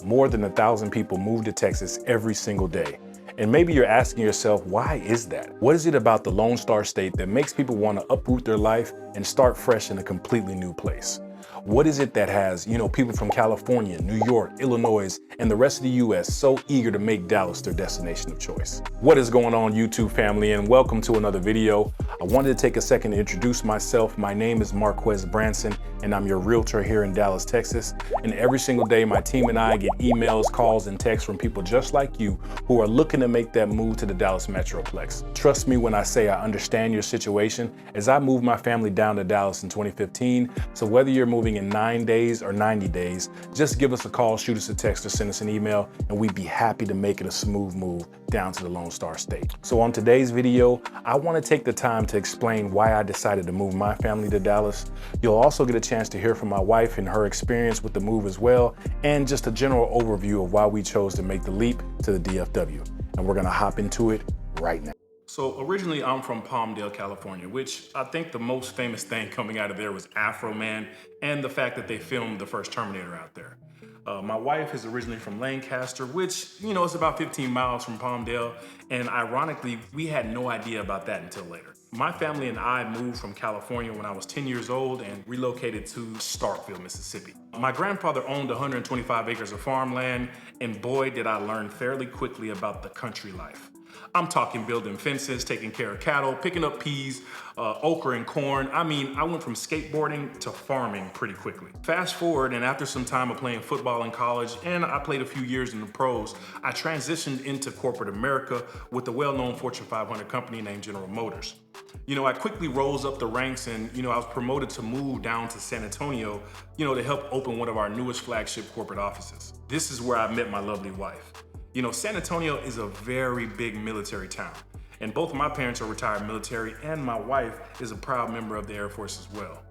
More than 1,000 people move to Texas every single day. And maybe you're asking yourself, why is that? What is it about the Lone Star State that makes people want to uproot their life and start fresh in a completely new place? What is it that has, people from California, New York, Illinois, and the rest of the US so eager to make Dallas their destination of choice? What is going on, YouTube family, and welcome to another video. I wanted to take a second to introduce myself. My name is Marquez Branson, and I'm your realtor here in Dallas, Texas. And every single day, my team and I get emails, calls, and texts from people just like you who are looking to make that move to the Dallas Metroplex. Trust me when I say I understand your situation, as I moved my family down to Dallas in 2015. So whether you're moving in 9 days or 90 days, just give us a call, shoot us a text, or send us an email, and we'd be happy to make it a smooth move down to the Lone Star State. So on today's video, I want to take the time to explain why I decided to move my family to Dallas. You'll also get a chance to hear from my wife and her experience with the move as well, and just a general overview of why we chose to make the leap to the DFW. And we're gonna hop into it right now. So originally I'm from Palmdale, California, which I think the most famous thing coming out of there was Afro Man and the fact that they filmed the first Terminator out there. My wife is originally from Lancaster, which, is about 15 miles from Palmdale. And ironically, we had no idea about that until later. My family and I moved from California when I was 10 years old and relocated to Starkville, Mississippi. My grandfather owned 125 acres of farmland, and boy, did I learn fairly quickly about the country life. I'm talking building fences, taking care of cattle, picking up peas, okra and corn. I went from skateboarding to farming pretty quickly. Fast forward, and after some time of playing football in college, and I played a few years in the pros, I transitioned into corporate America with the well-known Fortune 500 company named General Motors. I quickly rose up the ranks and, I was promoted to move down to San Antonio, to help open one of our newest flagship corporate offices. This is where I met my lovely wife. San Antonio is a very big military town, and both of my parents are retired military, and my wife is a proud member of the Air Force as well.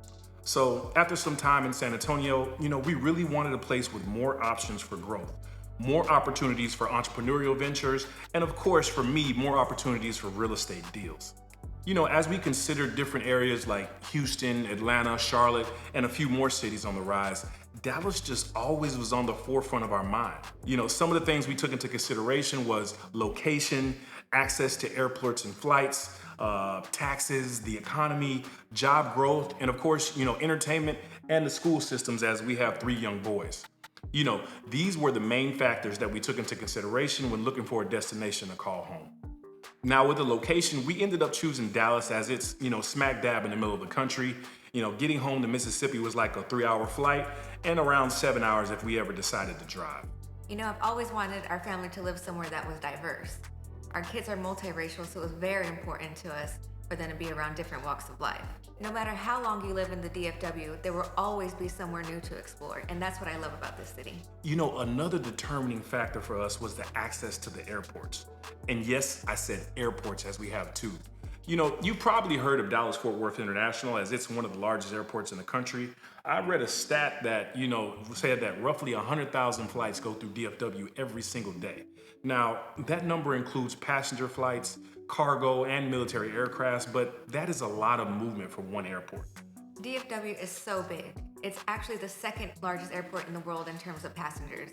So after some time in San Antonio, we really wanted a place with more options for growth, more opportunities for entrepreneurial ventures, and of course, for me, more opportunities for real estate deals. As we considered different areas like Houston, Atlanta, Charlotte, and a few more cities on the rise, Dallas just always was on the forefront of our mind. Some of the things we took into consideration was location, access to airports and flights, taxes, the economy, job growth, and of course, entertainment and the school systems, as we have 3 young boys. These were the main factors that we took into consideration when looking for a destination to call home. Now with the location, we ended up choosing Dallas as it's, smack dab in the middle of the country. Getting home to Mississippi was like a 3-hour flight and around 7 hours if we ever decided to drive. I've always wanted our family to live somewhere that was diverse. Our kids are multiracial, so it was very important to us for them to be around different walks of life. No matter how long you live in the DFW, there will always be somewhere new to explore, and that's what I love about this city. Another determining factor for us was the access to the airports. And yes, I said airports, as we have 2. You probably heard of Dallas-Fort Worth International, as it's one of the largest airports in the country. I read a stat that, said that roughly 100,000 flights go through DFW every single day. Now, that number includes passenger flights, cargo, and military aircrafts, but that is a lot of movement for one airport. DFW is so big. It's actually the 2nd largest airport in the world in terms of passengers.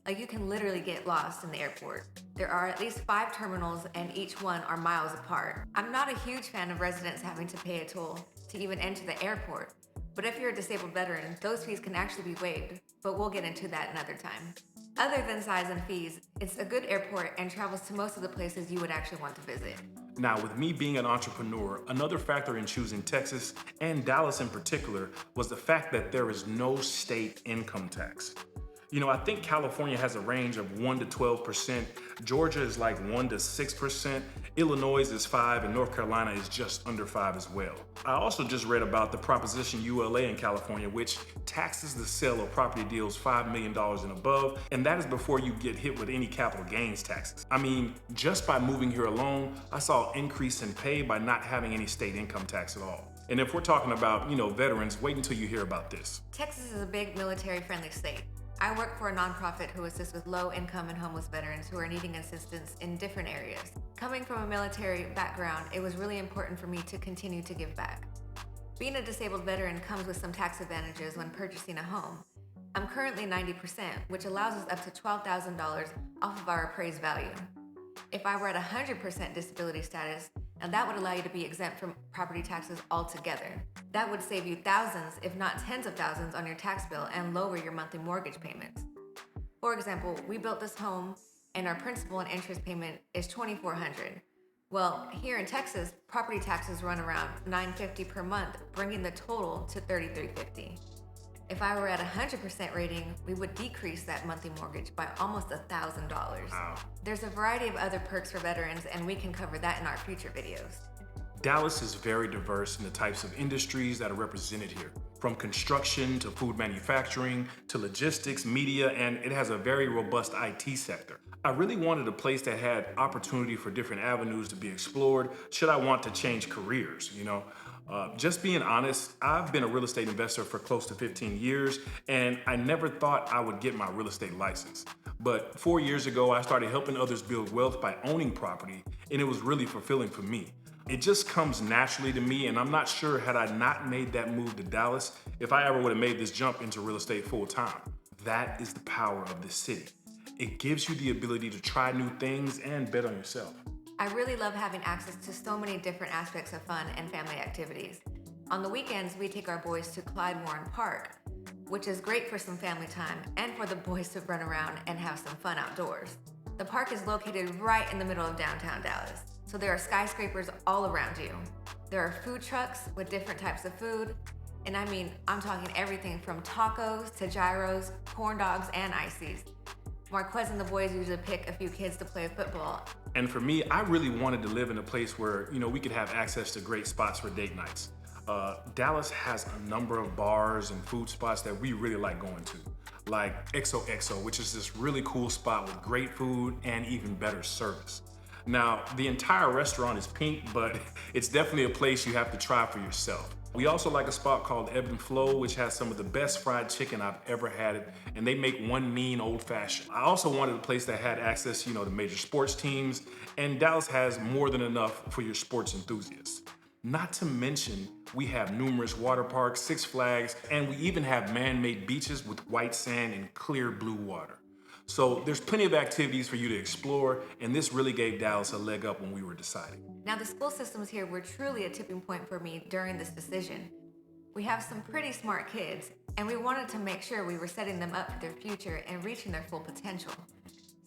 You can literally get lost in the airport. There are at least 5 terminals, and each one are miles apart. I'm not a huge fan of residents having to pay a toll to even enter the airport, but if you're a disabled veteran, those fees can actually be waived, but we'll get into that another time. Other than size and fees, it's a good airport and travels to most of the places you would actually want to visit. Now, with me being an entrepreneur, another factor in choosing Texas, and Dallas in particular, was the fact that there is no state income tax. I think California has a range of 1 to 12%. Georgia is like 1 to 6%. Illinois is 5%, and North Carolina is just under 5% as well. I also just read about the Proposition ULA in California, which taxes the sale of property deals $5 million and above, and that is before you get hit with any capital gains taxes. Just by moving here alone, I saw an increase in pay by not having any state income tax at all. And if we're talking about, veterans, wait until you hear about this. Texas is a big military-friendly state. I work for a nonprofit who assists with low-income and homeless veterans who are needing assistance in different areas. Coming from a military background, it was really important for me to continue to give back. Being a disabled veteran comes with some tax advantages when purchasing a home. I'm currently 90%, which allows us up to $12,000 off of our appraised value. If I were at 100% disability status, now that would allow you to be exempt from property taxes altogether. That would save you thousands, if not tens of thousands, on your tax bill and lower your monthly mortgage payments. For example, we built this home and our principal and interest payment is $2,400. Well, here in Texas, property taxes run around $950 per month, bringing the total to $3,350. If I were at 100% rating, we would decrease that monthly mortgage by almost $1,000. Wow. There's a variety of other perks for veterans, and we can cover that in our future videos. Dallas is very diverse in the types of industries that are represented here, from construction to food manufacturing to logistics, media, and it has a very robust IT sector. I really wanted a place that had opportunity for different avenues to be explored should I want to change careers, Just being honest, I've been a real estate investor for close to 15 years, and I never thought I would get my real estate license. But 4 years ago, I started helping others build wealth by owning property, and it was really fulfilling for me. It just comes naturally to me, and I'm not sure had I not made that move to Dallas, if I ever would have made this jump into real estate full time. That is the power of this city. It gives you the ability to try new things and bet on yourself. I really love having access to so many different aspects of fun and family activities. On the weekends, we take our boys to Clyde Warren Park, which is great for some family time and for the boys to run around and have some fun outdoors. The park is located right in the middle of downtown Dallas, so there are skyscrapers all around you. There are food trucks with different types of food, and I'm talking everything from tacos to gyros, corn dogs, and ices. Marquez and the boys usually pick a few kids to play football. And for me, I really wanted to live in a place where, we could have access to great spots for date nights. Dallas has a number of bars and food spots that we really like going to, like XOXO, which is this really cool spot with great food and even better service. Now, the entire restaurant is pink, but it's definitely a place you have to try for yourself. We also like a spot called Ebb and Flow, which has some of the best fried chicken I've ever had, and they make one mean old fashioned. I also wanted a place that had access, to major sports teams, and Dallas has more than enough for your sports enthusiasts. Not to mention, we have numerous water parks, Six Flags, and we even have man-made beaches with white sand and clear blue water. So there's plenty of activities for you to explore, and this really gave Dallas a leg up when we were deciding. Now, the school systems here were truly a tipping point for me during this decision. We have some pretty smart kids, and we wanted to make sure we were setting them up for their future and reaching their full potential.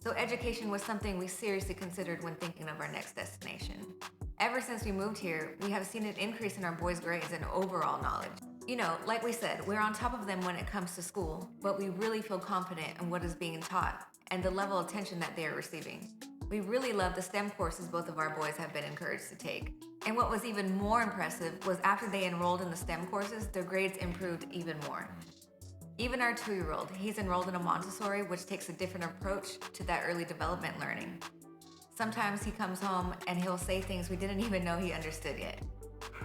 So education was something we seriously considered when thinking of our next destination. Ever since we moved here, we have seen an increase in our boys' grades and overall knowledge. Like we said, we're on top of them when it comes to school, but we really feel confident in what is being taught and the level of attention that they are receiving. We really love the STEM courses both of our boys have been encouraged to take. And what was even more impressive was after they enrolled in the STEM courses, their grades improved even more. Even our 2-year-old, he's enrolled in a Montessori, which takes a different approach to that early development learning. Sometimes he comes home and he'll say things we didn't even know he understood yet.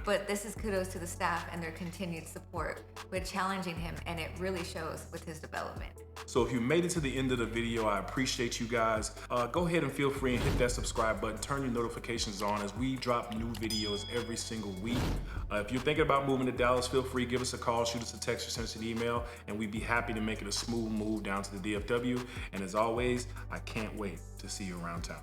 But this is kudos to the staff and their continued support with challenging him, and it really shows with his development. So if you made it to the end of the video, I appreciate you guys. Go ahead and feel free and hit that subscribe button, turn your notifications on as we drop new videos every single week. If you're thinking about moving to Dallas, feel free, give us a call, shoot us a text, or send us an email, and we'd be happy to make it a smooth move down to the DFW. And as always, I can't wait to see you around town.